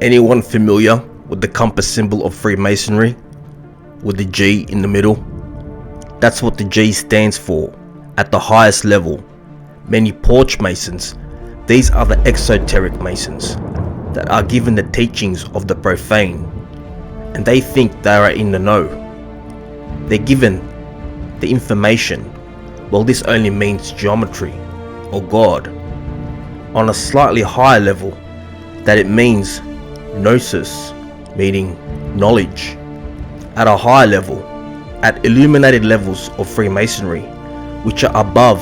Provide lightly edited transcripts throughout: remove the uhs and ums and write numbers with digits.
Anyone familiar with the compass symbol of Freemasonry, with the G in the middle? That's what the G stands for at the highest level. Many porch masons, these are the exoteric masons that are given the teachings of the profane, and they think they are in the know. They're given the information, well, this only means geometry or God. On a slightly higher level, that it means gnosis, meaning knowledge. At a higher level, at illuminated levels of Freemasonry, which are above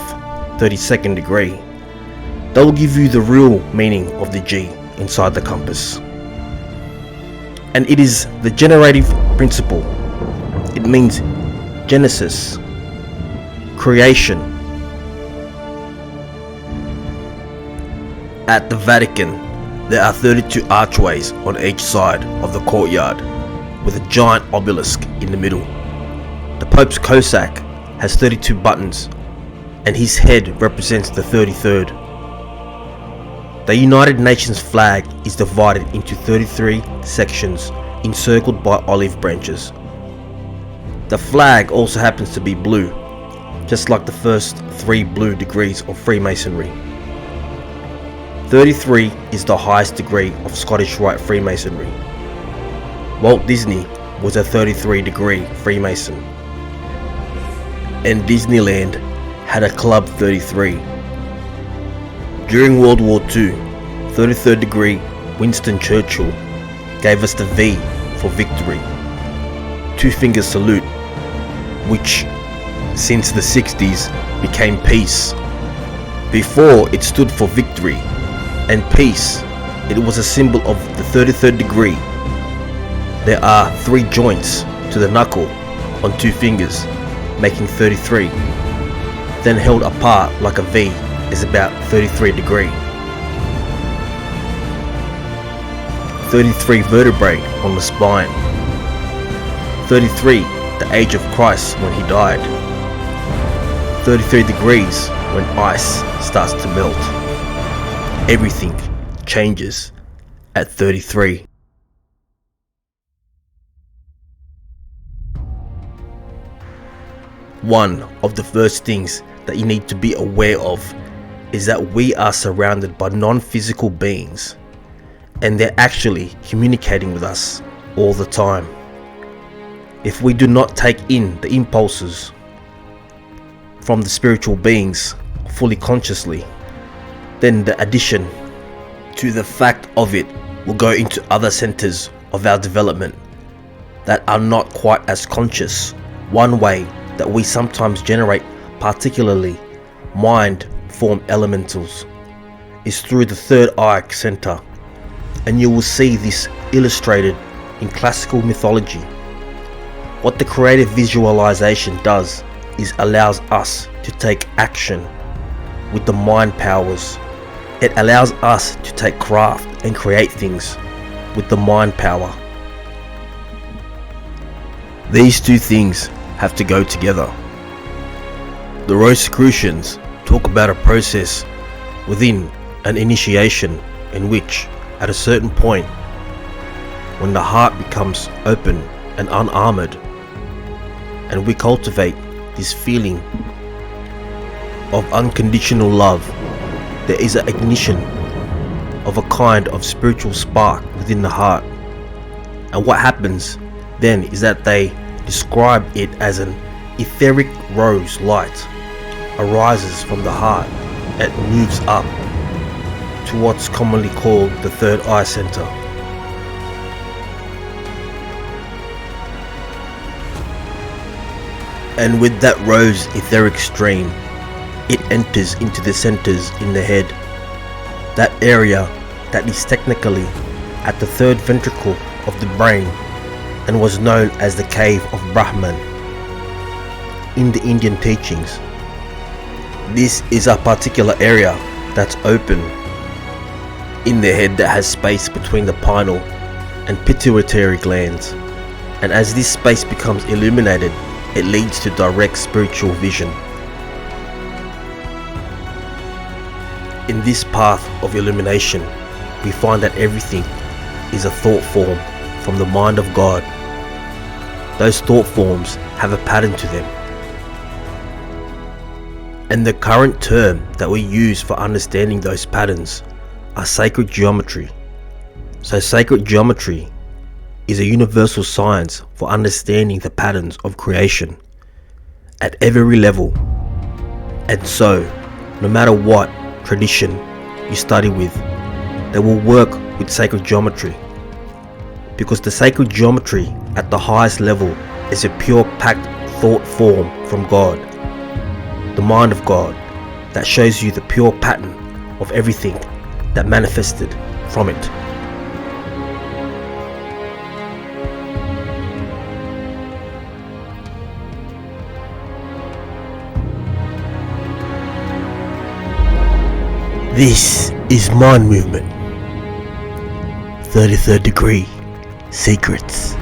32nd degree, they will give you the real meaning of the G inside the compass. And it is the generative principle. It means Genesis, creation. At the Vatican, there are 32 archways on each side of the courtyard, with a giant obelisk in the middle. The Pope's Cossack has 32 buttons, and his head represents the 33rd. The United Nations flag is divided into 33 sections encircled by olive branches. The flag also happens to be blue, just like the first 3 blue degrees of Freemasonry. 33 is the highest degree of Scottish Rite Freemasonry. Walt Disney was a 33-degree Freemason, and Disneyland had a Club 33. During World War II, 33rd degree Winston Churchill gave us the V for victory, 2-finger salute, which since the 60s became peace. Before, it stood for victory and peace. It was a symbol of the 33rd degree. There are 3 joints to the knuckle on 2 fingers, making 33. Then held apart like a V is about 33 degree. 33 vertebrae on the spine. 33, the age of Christ when he died. 33 degrees when ice starts to melt. Everything changes at 33. One of the first things that you need to be aware of is that we are surrounded by non-physical beings, and they're actually communicating with us all the time. If we do not take in the impulses from the spiritual beings fully consciously, then the addition to the fact of it will go into other centers of our development that are not quite as conscious. One way that we sometimes generate particularly mind form elementals is through the third eye center, and you will see this illustrated in classical mythology. What the creative visualization does is allows us to take action with the mind powers. It allows us to take craft and create things with the mind power. These two things have to go together. The Rosicrucians talk about a process within an initiation in which, at a certain point, when the heart becomes open and unarmored, and we cultivate this feeling of unconditional love, there is an ignition of a kind of spiritual spark within the heart. And what happens then is that they describe it as an etheric rose light arises from the heart and moves up to what's commonly called the third eye center. And with that rose etheric stream, it enters into the centers in the head, that area that is technically at the third ventricle of the brain and was known as the cave of Brahman in the Indian teachings. This is a particular area that's open in the head that has space between the pineal and pituitary glands, and as this space becomes illuminated, it leads to direct spiritual vision. In this path of illumination, we find that everything is a thought form from the mind of God. Those thought forms have a pattern to them. And the current term that we use for understanding those patterns are sacred geometry. So sacred geometry is a universal science for understanding the patterns of creation at every level. And so, no matter what tradition you study with, they will work with sacred geometry, because the sacred geometry at the highest level is a pure packed thought form from God, the mind of God, that shows you the pure pattern of everything that manifested from it. This is Mind Movement, 33rd Degree Secrets.